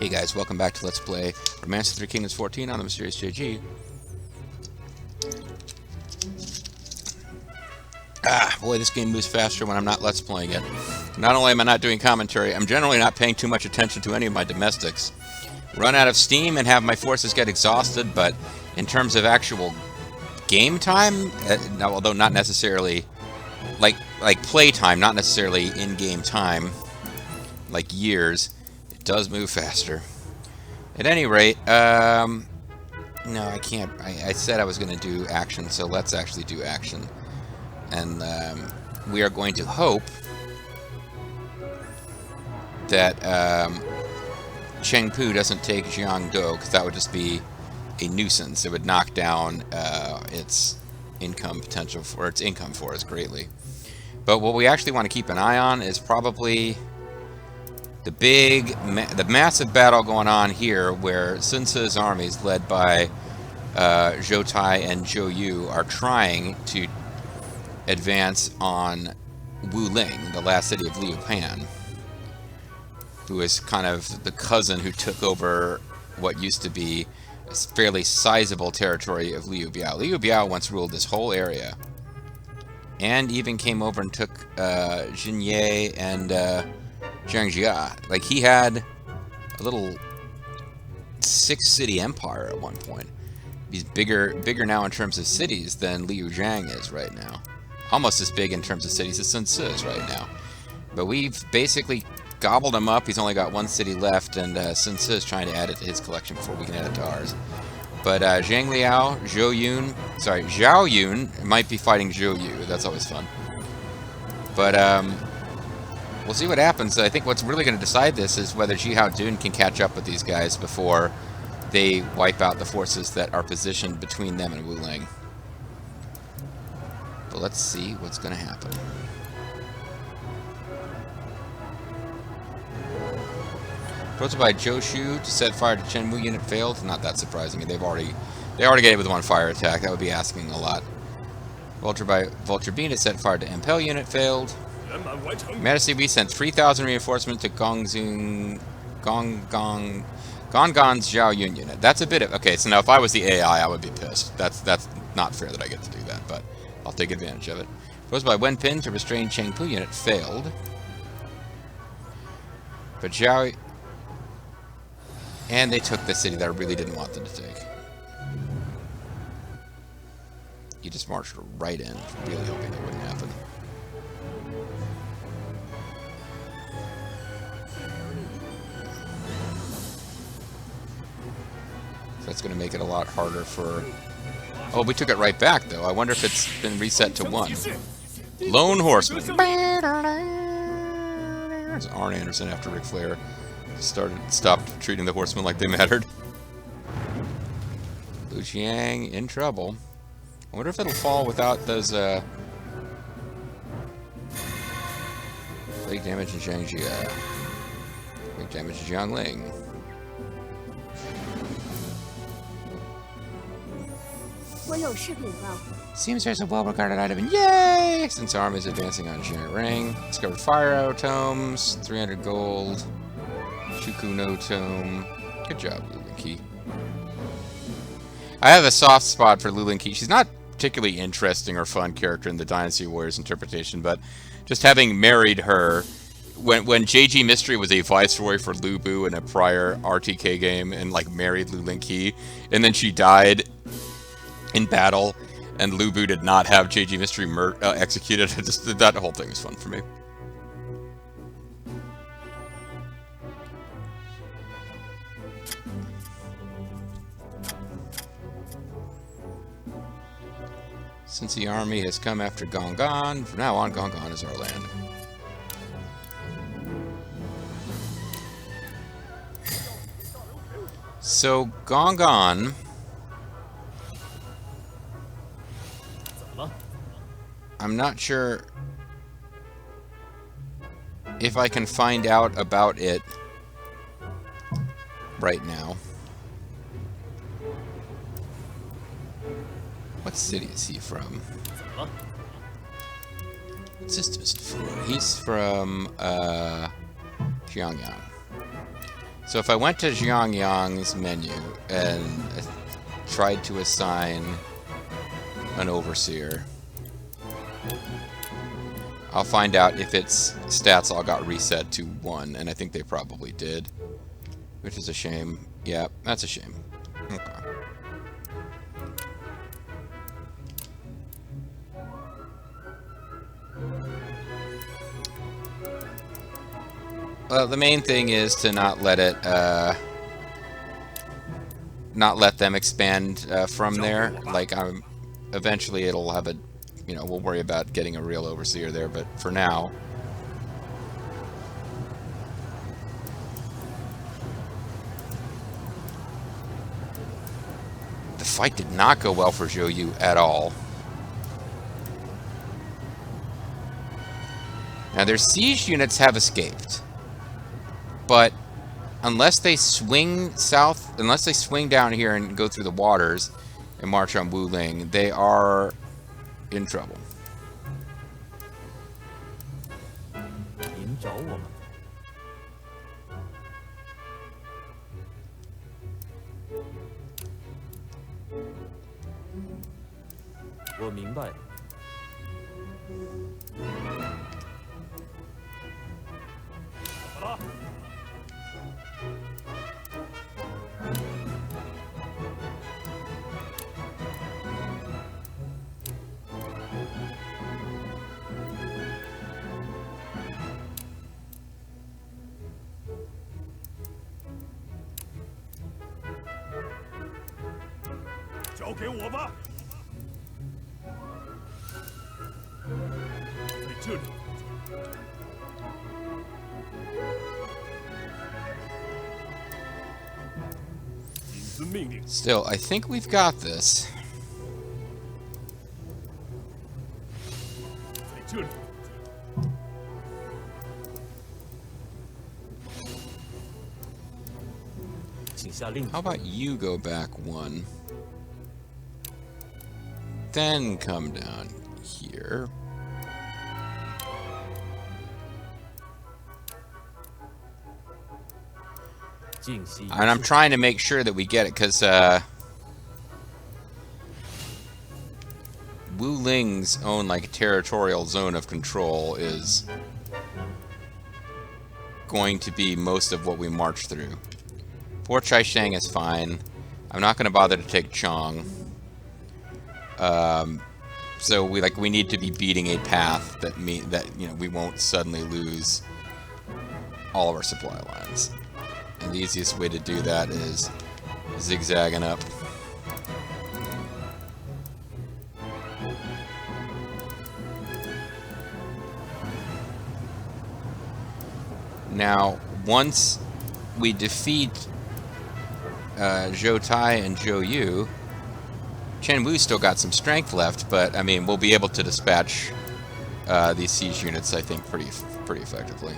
Hey guys, welcome back to Let's Play Romance of Three Kingdoms XIV on the Mysterious JG. Boy, this game moves faster when I'm not Let's Playing it. Not only am I not doing commentary, I'm generally not paying too much attention to any of my domestics. Run out of steam and have my forces get exhausted, but in terms of actual game time, although not necessarily like play time, not necessarily in-game time, like years, it does move faster. At any rate, no, I can't. I said I was going to do action, so let's actually do action. And we are going to hope that Chengpu doesn't take Jiangdo, because that would just be a nuisance. It would knock down its income potential for its income for us greatly. But what we actually want to keep an eye on is probably the massive battle going on here, where Sun Ce's armies, led by Zhou Tai and Zhou Yun, are trying to advance on Wuling, the last city of Liu Pan, who is kind of the cousin who took over what used to be a fairly sizable territory of Liu Biao. Liu Biao once ruled this whole area, and even came over and took Jinye and Jiangjia. Like, he had a little 6-city empire at one point. He's bigger now in terms of cities than Liu Zhang is right now. Almost as big in terms of cities as Sun Ce is right now. But we've basically gobbled him up. He's only got one city left, and Sun Ce is trying to add it to his collection before we can add it to ours. But Zhang Liao, Zhao Yun might be fighting Zhou Yu. That's always fun. But we'll see what happens. I think what's really going to decide this is whether Zhao Yun can catch up with these guys before they wipe out the forces that are positioned between them and Wuling. But let's see what's going to happen. Proposed by Joshu to set fire to Chenwu unit failed. Not that surprising. They already get it with one fire attack. That would be asking a lot. Vulture by Vulture Bean to set fire to Impel unit failed. Majesty, we sent 3,000 reinforcements to Gonggon's Zhao Yun unit. That's a bit of... Okay, so now if I was the AI, I would be pissed. That's not fair that I get to do that, but I'll take advantage of it. Proposed by Wen Pin to restrain Chengpu unit failed. But Zhao... And they took the city that I really didn't want them to take. You just marched right in, really hoping that wouldn't happen. So that's going to make it a lot harder for... Oh, we took it right back, though. I wonder if it's been reset to 1. Lone Horseman. There's Arn Anderson after Ric Flair stopped treating the horsemen like they mattered. Lu Xiang in trouble. I wonder if it'll fall without those big damage in Jiangjia. Big damage in Jiangling. Seems there's a well-regarded item in Yay! Since army is advancing on Giant Ring. Discovered fire arrow tomes, 300 gold. Shuku no tome. Good job, Lulinki. I have a soft spot for Lulinki. She's not particularly interesting or fun character in the Dynasty Warriors interpretation, but just having married her when JG Mystery was a viceroy for Lu Bu in a prior RTK game and like married Lulinki, and then she died in battle, and Lu Bu did not have JG Mystery executed. That whole thing was fun for me. Since the army has come after Gonggon, from now on, Gonggon is our land. So, Gonggon... I'm not sure if I can find out about it right now. What city is he from? What system is he from? He's from Pyongyang. So if I went to Zhang Yang's menu and tried to assign an overseer, I'll find out if its stats all got reset to 1, and I think they probably did, which is a shame. Yeah, that's a shame. Okay. Well, the main thing is to not let it, not let them expand from there. Like, eventually it'll have a, you know, we'll worry about getting a real overseer there, but for now. The fight did not go well for Zhou Yu at all. Now, their siege units have escaped. But unless they swing south, unless they swing down here and go through the waters and march on Wuling, they are in trouble. Still, I think we've got this. How about you go back 1? Then come down here. And I'm trying to make sure that we get it, because Wuling's own, like, territorial zone of control is going to be most of what we march through. Fort Chaishang is fine. I'm not going to bother to take Chong. So we need to be beating a path that you know, we won't suddenly lose all of our supply lines. And the easiest way to do that is zigzagging up. Now, once we defeat Zhou Tai and Zhou Yu, Chen Wu's still got some strength left, but I mean, we'll be able to dispatch these siege units, I think, pretty effectively.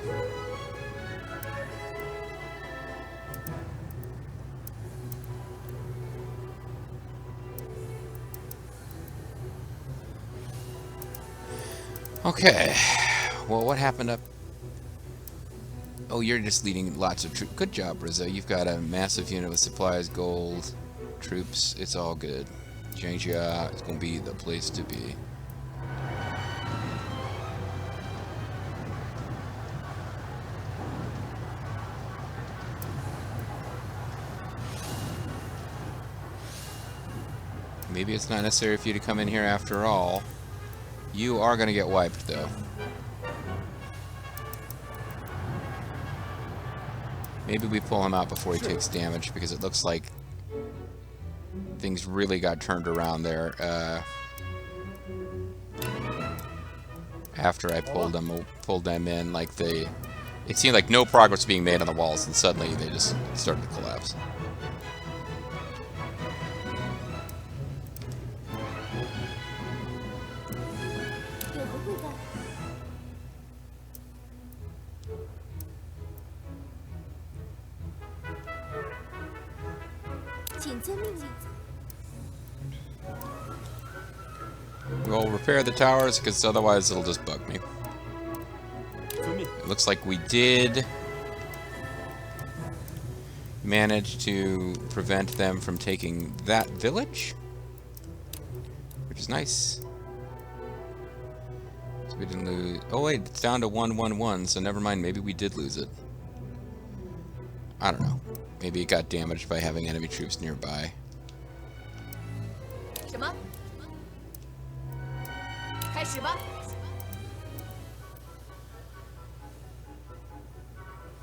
Okay, well, what happened up? Oh, you're just leading lots of troops. Good job, Rizzo. You've got a massive unit with supplies, gold, troops. It's all good. Jiangjia is going to be the place to be. Maybe it's not necessary for you to come in here after all. You are going to get wiped, though. Maybe we pull him out before he takes damage, because it looks like things really got turned around there after I pulled them in. Like it seemed like no progress was being made on the walls, and suddenly they just started to collapse. We'll repair the towers, because otherwise it'll just bug me. It looks like we did managed to prevent them from taking that village, which is nice. So we didn't lose. Oh wait, it's down to 1-1-1, so never mind, maybe we did lose it. I don't know. Maybe it got damaged by having enemy troops nearby.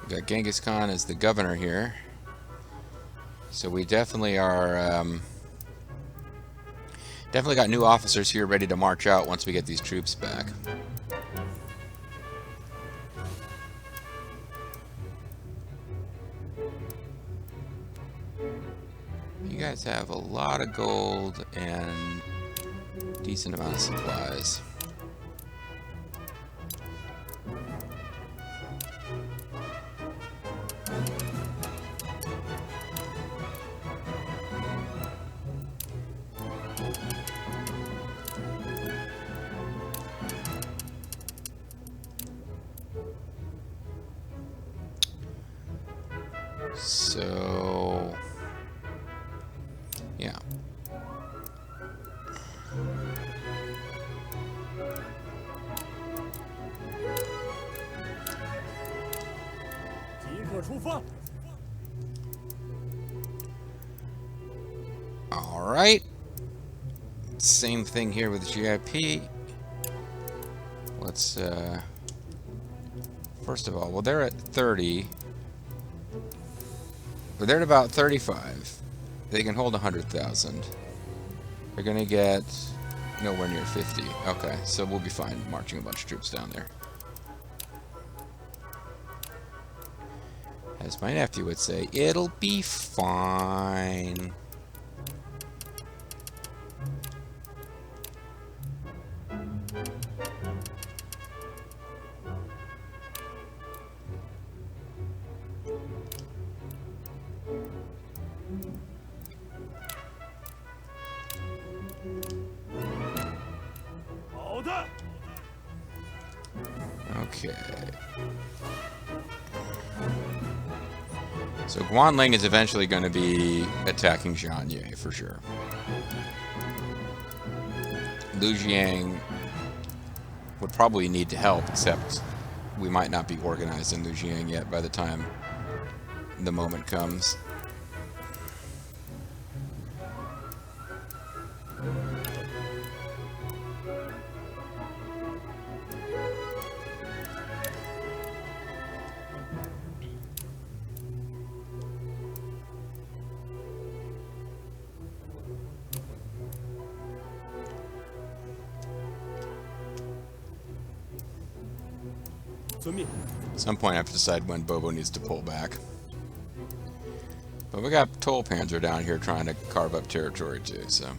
We got Genghis Khan as the governor here. So we definitely are... definitely got new officers here ready to march out once we get these troops back. You guys have a lot of gold and decent amount of supplies. So, yeah. All right. Same thing here with GIP. Let's, first of all, well, they're at 30. But they're at about 35. They can hold 100,000. They're going to get nowhere near 50. Okay, so we'll be fine marching a bunch of troops down there. As my nephew would say, it'll be fine. Okay. So Guanling is eventually going to be attacking Jianye for sure. Lu Jiang would probably need to help, except we might not be organized in Lu Jiang yet by the time the moment comes. At some point I have to decide when Bobo needs to pull back. But we got Toll Panzer down here trying to carve up territory too, so.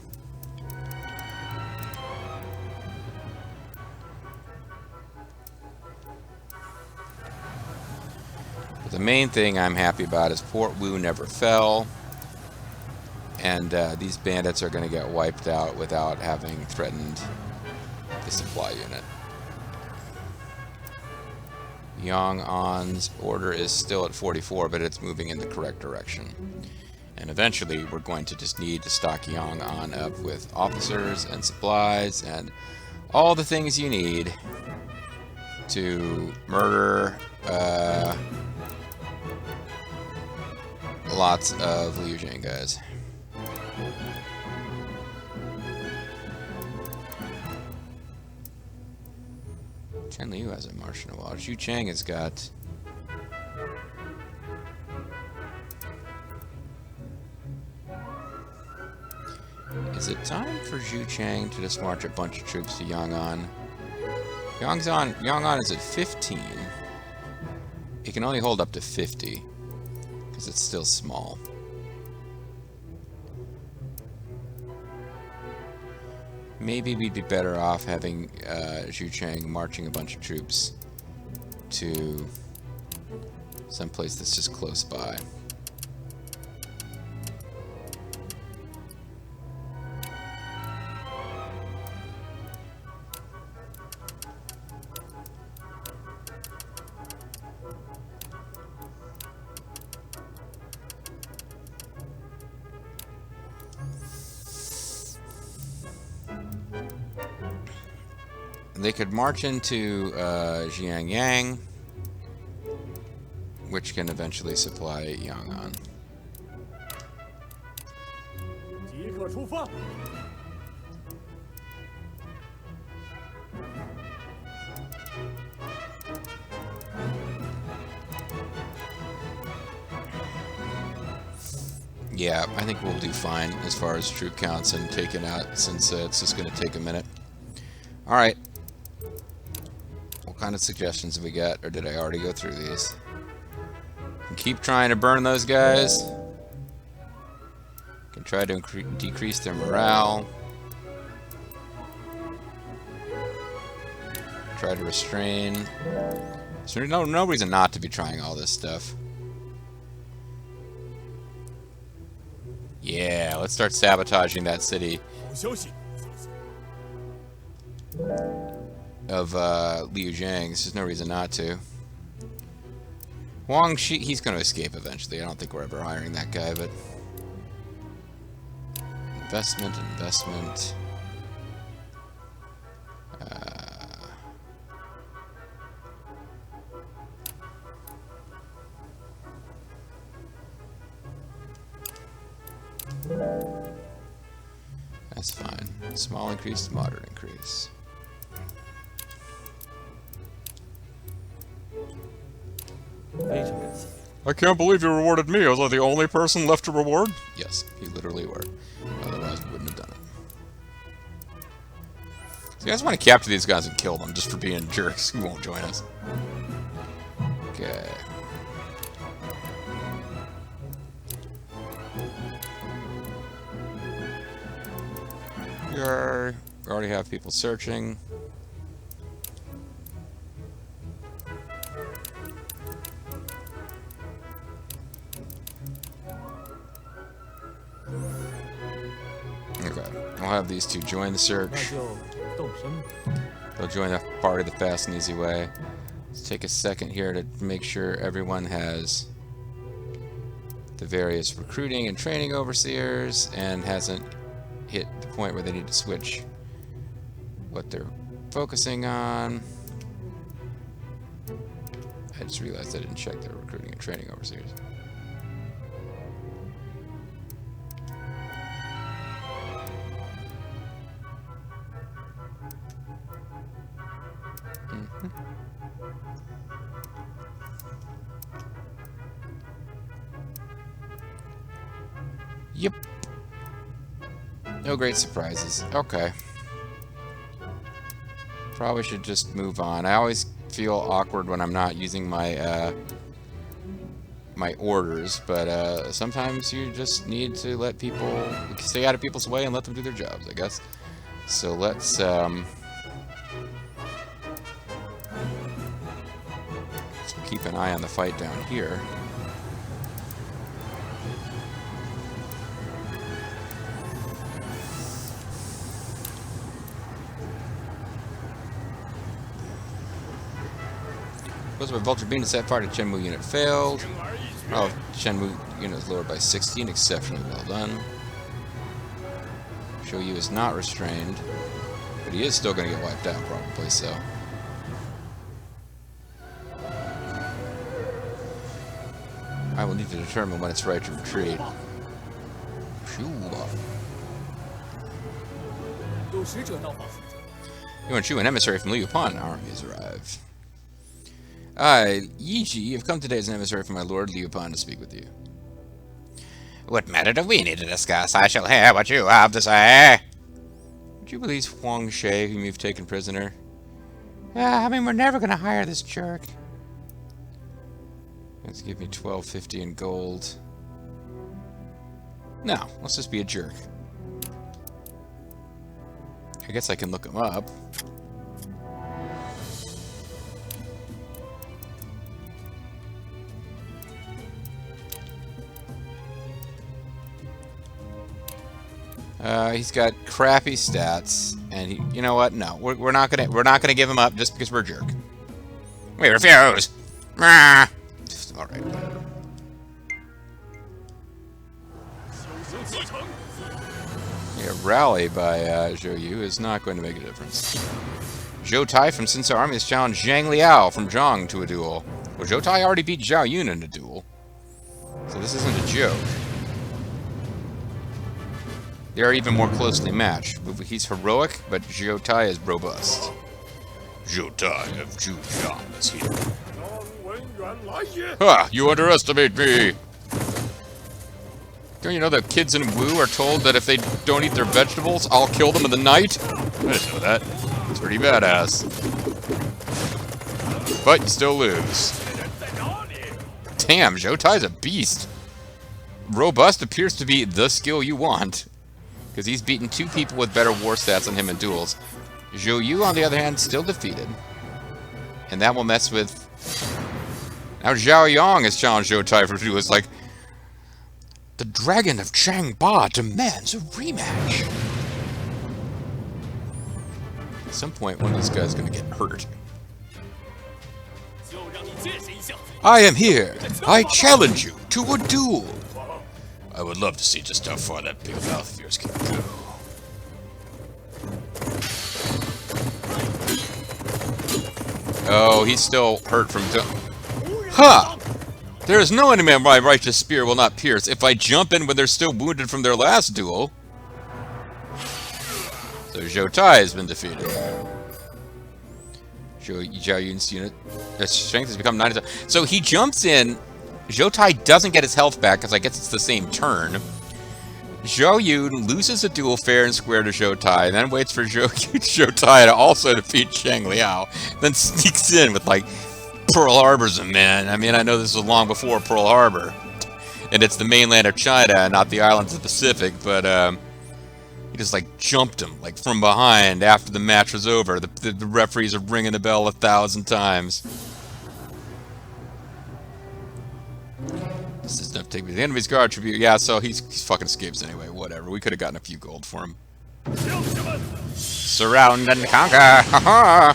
But the main thing I'm happy about is Port Wu never fell. And these bandits are going to get wiped out without having threatened the supply unit. Yang An's order is still at 44, but it's moving in the correct direction. And eventually, we're going to just need to stock Yang An up with officers and supplies and all the things you need to murder lots of Liu Jiang guys. Chen Liu hasn't marched in a while. Zhu Chang has got... Is it time for Zhu Chang to just march a bunch of troops to Yang'an? Yang'an is at 15. It can only hold up to 50, because it's still small. Maybe we'd be better off having Zhu Chang marching a bunch of troops to someplace that's just close by. they could march into Jiangyang, which can eventually supply Yang'an. Yeah, I think we'll do fine as far as troop counts and taking out, since it's just going to take a minute. Alright. What kind of suggestions have we got, or did I already go through these? Keep trying to burn those guys. Can try to decrease their morale. Try to restrain. So no reason not to be trying all this stuff. Yeah, let's start sabotaging that city of Liu Zhang's. There's no reason not to. Wang Shi, he's going to escape eventually. I don't think we're ever hiring that guy, but... Investment. That's fine. Small increase, moderate increase. I can't believe you rewarded me. Was I the only person left to reward? Yes, you literally were. Otherwise, we wouldn't have done it. So you guys want to capture these guys and kill them just for being jerks who won't join us. Okay. We already have people searching. Okay, I'll have these two join the search. They'll join the party the fast and easy way. Let's take a second here to make sure everyone has the various recruiting and training overseers and hasn't hit the point where they need to switch what they're focusing on. I just realized I didn't check their recruiting and training overseers. Yep. No great surprises. Okay. Probably should just move on. I always feel awkward when I'm not using my my orders, but sometimes you just need to let people stay out of people's way and let them do their jobs, I guess. So let's keep an eye on the fight down here. By Vulture Beam to set fire to Chenmu unit failed. Oh, Chenmu unit is lowered by 16. Exceptionally well done. Zhou Yu is not restrained, but he is still going to get wiped out, probably so. I will need to determine when it's right to retreat. Yuan Shu, an emissary from Liu Pan army has arrived. Yi Ji, you've come today as an emissary from my lord Liu Pan to speak with you. What matter do we need to discuss? I shall hear what you have to say. Would you release Huang She, whom you've taken prisoner? Yeah, I mean, we're never going to hire this jerk. Let's give me 1250 in gold. No, let's just be a jerk. I guess I can look him up. He's got crappy stats, and he, you know what? No, we're not gonna give him up just because we're a jerk. We refuse. All right. Yeah, rally by Zhou Yu is not going to make a difference. Zhou Tai from Sun Ce Army has challenged Zhang Liao from Zhang to a duel. Well, Zhou Tai already beat Zhao Yun in a duel, so this isn't a joke. They are even more closely matched. He's heroic, but Zhou Tai is robust. Zhou Tai of Zhujiang is here. Ha! You underestimate me! Don't you know that kids in Wu are told that if they don't eat their vegetables, I'll kill them in the night? I didn't know that. It's pretty badass. But you still lose. Damn, Zhou Tai's a beast. Robust appears to be the skill you want, because he's beaten 2 people with better war stats than him in duels. Zhou Yu, on the other hand, still defeated. And that will mess with... Now Zhao Yun has challenged Zhou Tai for duels. Like, the Dragon of Changba demands a rematch. At some point, one of these guys is going to get hurt. I am here. I challenge you to a duel. I would love to see just how far that big mouth of yours can go. Oh, he's still hurt from... Ha! There is no enemy my righteous spear will not pierce if I jump in when they're still wounded from their last duel. So Zhou Tai has been defeated. Zhao Yun's unit strength has become 97. So he jumps in. Zhou Tai doesn't get his health back because I guess it's the same turn. Zhao Yun loses a duel fair and square to Zhou Tai, and then waits for Zhou Tai to also defeat Zhang Liao, then sneaks in with like Pearl Harbor's a man. I mean, I know this was long before Pearl Harbor, and it's the mainland of China, not the islands of the Pacific, but he just like jumped him like from behind after the match was over. The referees are ringing the bell 1,000 times. This is enough to take me to the enemy's guard tribute. Yeah, so he's fucking escapes anyway. Whatever. We could have gotten a few gold for him. Surround and conquer. Haha.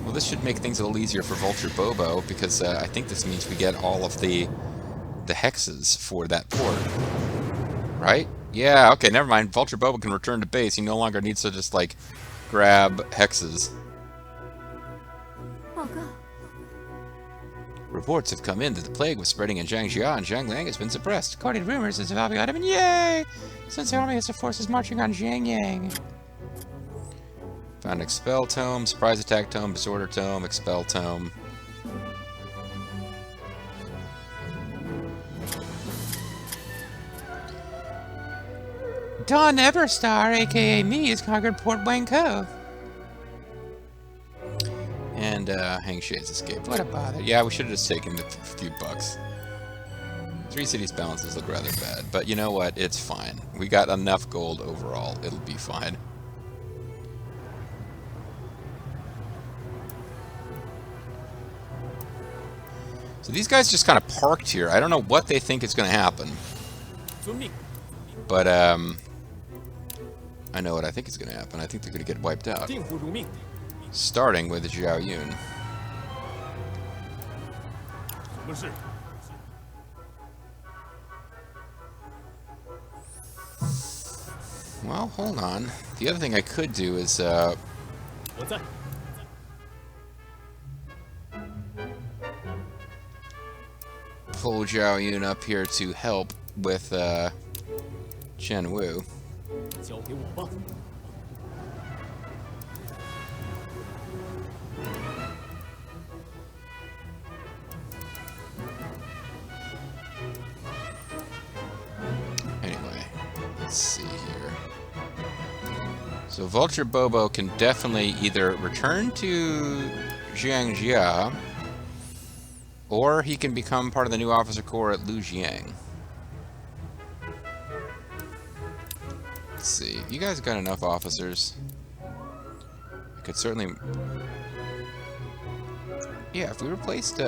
Well, this should make things a little easier for Vulture Bobo because I think this means we get all of the hexes for that port. Right? Yeah. Okay. Never mind. Vulture Bobo can return to base. He no longer needs to just like grab hexes. Reports have come in that the plague was spreading in Jiangjia and Zhangliang has been suppressed. According to rumors, there's a valuable item, and yay! Since the army has the forces marching on Zhangyang. Found Expel Tome, Surprise Attack Tome, Disorder Tome, Expel Tome. Don Everstar, aka me, has conquered Port Wang Cove. And Hang Shade's escaped. What a bother. Yeah, we should have just taken the few bucks. 3 cities balances look rather bad, but you know what? It's fine. We got enough gold overall. It'll be fine. So these guys just kind of parked here. I don't know what they think is going to happen. But I know what I think is going to happen. I think they're going to get wiped out. Starting with Zhao Yun. Well, hold on. The other thing I could do is pull Zhao Yun up here to help with Chen Wu. Let's see here. So Vulture Bobo can definitely either return to Jiangjia, or he can become part of the new officer corps at Lujiang. Let's see. You guys got enough officers? I could certainly... Yeah, if we replaced...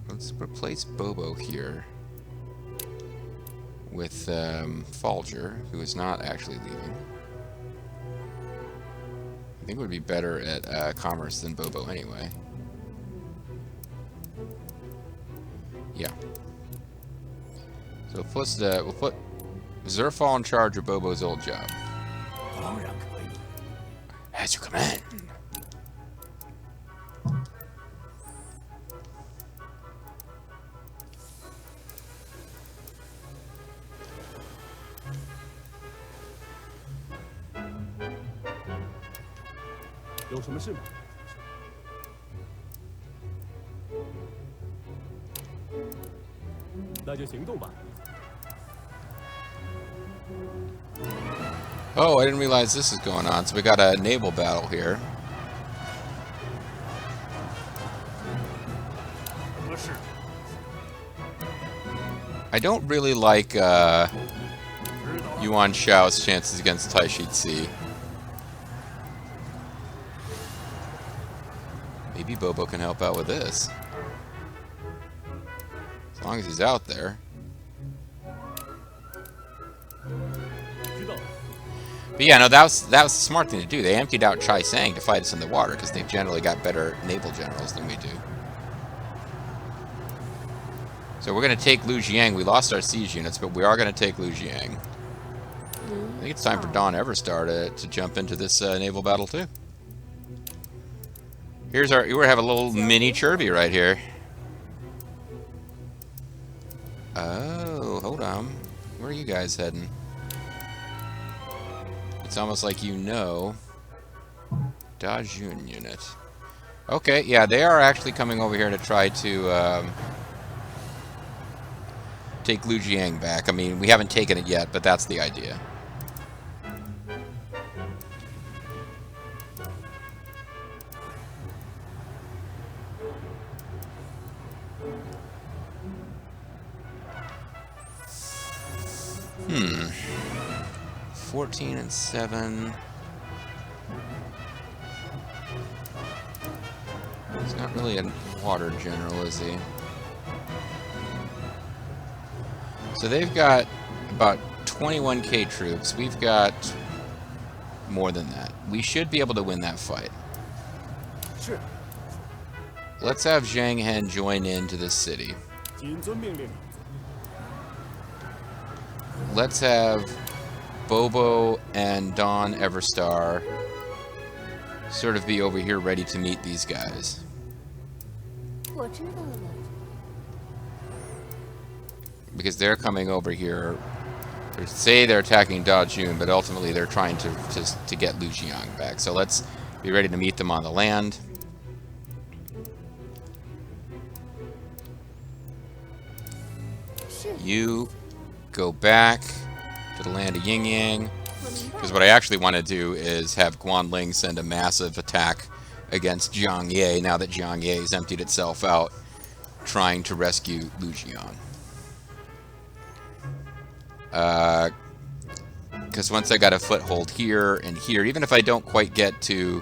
Let's replace Bobo here with Falger, who is not actually leaving. I think it would be better at commerce than Bobo anyway. Yeah. So we'll put Zerfall in charge of Bobo's old job. As you command. Oh, I didn't realize this is going on. So we got a naval battle here. I don't really like Yuan Shao's chances against Taishid Si. Maybe Bobo can help out with this. As long as he's out there. But yeah, no, that was the smart thing to do. They emptied out Chai Sang to fight us in the water because they've generally got better naval generals than we do. So we're going to take Lujiang. We lost our siege units, but we are going to take Lujiang. I think it's time for Dawn Everstar to jump into this naval battle too. Here's our. We have a little mini Chirby right here. Oh, hold on. Where are you guys heading? It's almost like you know. Zhao Yun unit. Okay, yeah, they are actually coming over here to try to take Lujiang back. I mean, we haven't taken it yet, but that's the idea. Hmm. 14 and 7. He's not really a water general, is he? So they've got about 21k troops. We've got more than that. We should be able to win that fight. Sure. Let's have Zhang Hen join into this city. Let's have Bobo and Dawn Everstar sort of be over here ready to meet these guys. Because they're coming over here. They say they're attacking Da Jun, but ultimately they're trying to get Lujiang back. So let's be ready to meet them on the land. You go back to the land of Yin Yang. Because what I actually want to do is have Guanling send a massive attack against Jiang Ye now that Jiang Ye has emptied itself out trying to rescue Lujiang. Because once I got a foothold here and here, even if I don't quite get to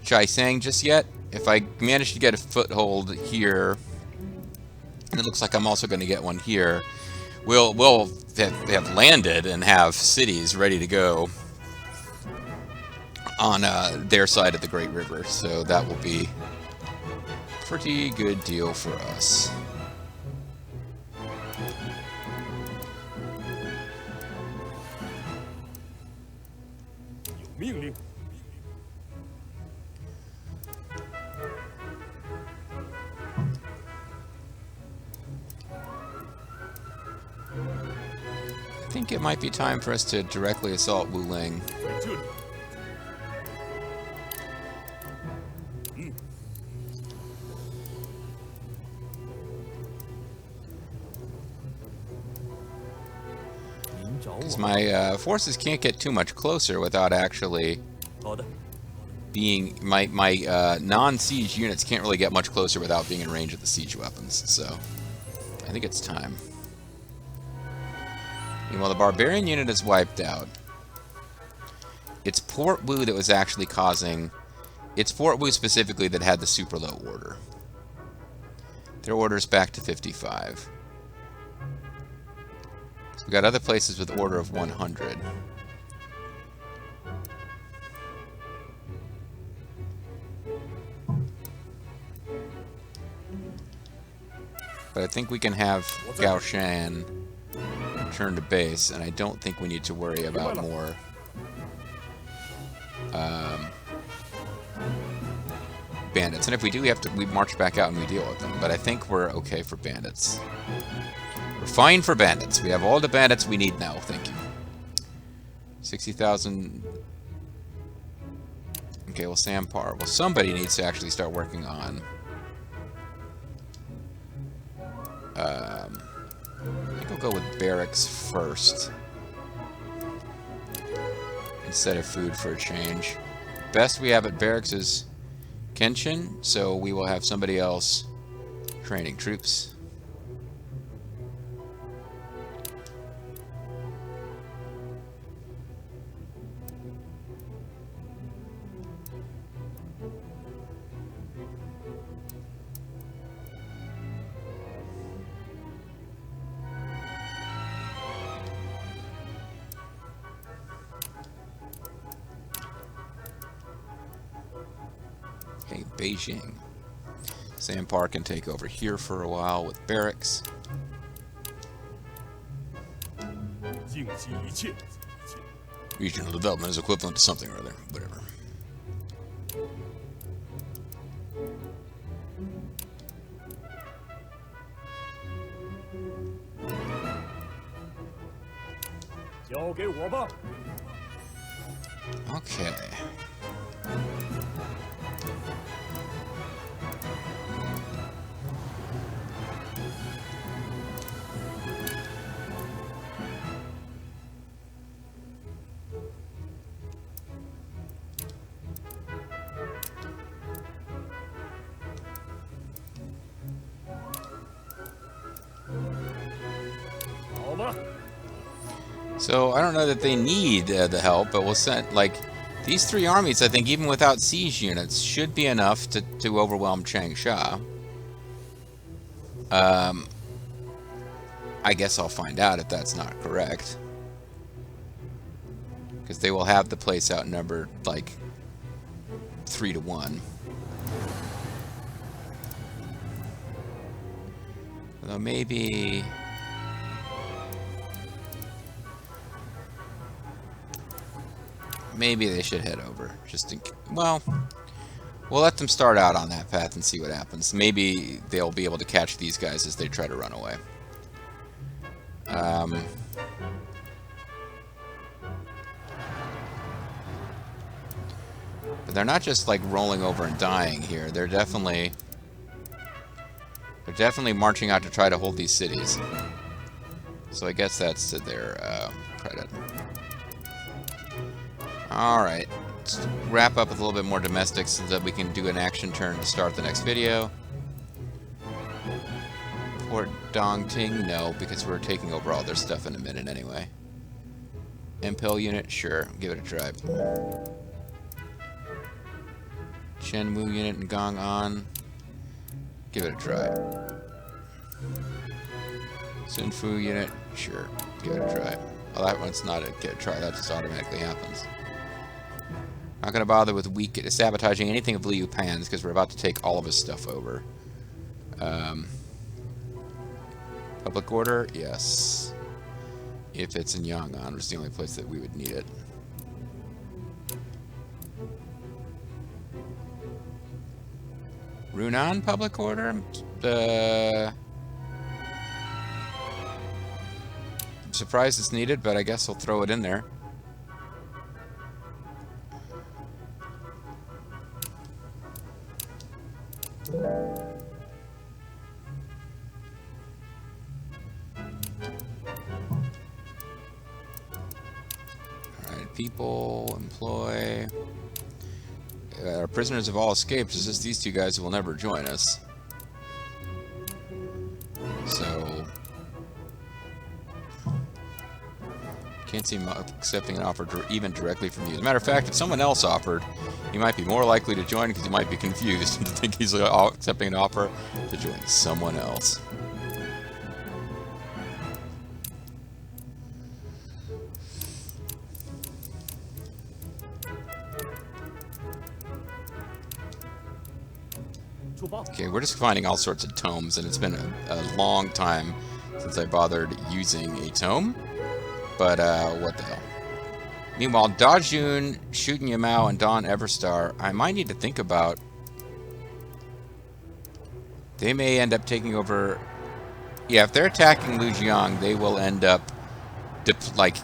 Chai Sang just yet, if I manage to get a foothold here, and it looks like I'm also going to get one here, we'll have landed and have cities ready to go on their side of the Great River. So that will be a pretty good deal for us. I think it might be time for us to directly assault Wuling. Because my forces can't get too much closer without actually being... My non-siege units can't really get much closer without being in range of the siege weapons, so I think it's time. Meanwhile, the barbarian unit is wiped out. It's Port Wu that was actually causing... It's Port Wu specifically that had the super low order. Their order's back to 55. So we got other places with order of 100. But I think we can have Gao Shan return to base, and I don't think we need to worry about more bandits. And if we do, we march back out and we deal with them. But I think we're okay for bandits. We're fine for bandits. We have all the bandits we need now. Thank you. 60,000. Okay, well, Sampar. Well, somebody needs to actually start working on. I think I'll go with barracks first. Instead of food for a change. Best we have at barracks is Kenshin, so we will have somebody else training troops. Okay, Beijing. Sampar can take over here for a while with barracks. Regional development is equivalent to something or other. Whatever. Okay. So I don't know that they need the help, but we'll send, like, these three armies, I think, even without siege units, should be enough to overwhelm Changsha. I guess I'll find out if that's not correct. Because they will have the place outnumbered, like, 3-1. Although maybe... Maybe they should head over. Just in... Well, we'll let them start out on that path and see what happens. Maybe they'll be able to catch these guys as they try to run away. But they're not just like rolling over and dying here. They're definitely marching out to try to hold these cities. So I guess that's to their credit. Alright, let's wrap up with a little bit more domestics so that we can do an action turn to start the next video. Fort Dongting, no, because we're taking over all their stuff in a minute anyway. Impel unit, sure, give it a try. Shenwu unit and Gong'an, give it a try. Sunfu unit, sure, give it a try. Oh, that one's not a give it a try, that just automatically happens. Not going to bother with sabotaging anything of Liu Pan's because we're about to take all of his stuff over. Public order? Yes. If it's in Yang'an, it's the only place that we would need it. Runan public order? I'm surprised it's needed, but I guess I'll throw it in there. Alright, people, employ. Our prisoners have all escaped. It's just these two guys who will never join us. So... can't see him accepting an offer even directly from you. As a matter of fact, if someone else offered, he might be more likely to join because he might be confused and to think he's accepting an offer to join someone else. Okay, we're just finding all sorts of tomes, and it's been a long time since I bothered using a tome. But, what the hell. Meanwhile, Zhao Yun, shooting Yamao, and Don Everstar, I might need to think about... They may end up taking over... Yeah, if they're attacking Lujiang, they will end up, like,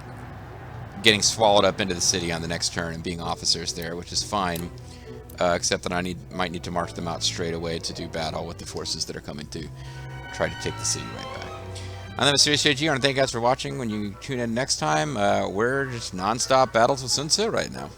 getting swallowed up into the city on the next turn and being officers there, which is fine. Except that I might need to march them out straight away to do battle with the forces that are coming to try to take the city right back. I'm the Mysterious JG. I want to thank you guys for watching. When you tune in next time, we're just non-stop battles with Sun Tzu right now.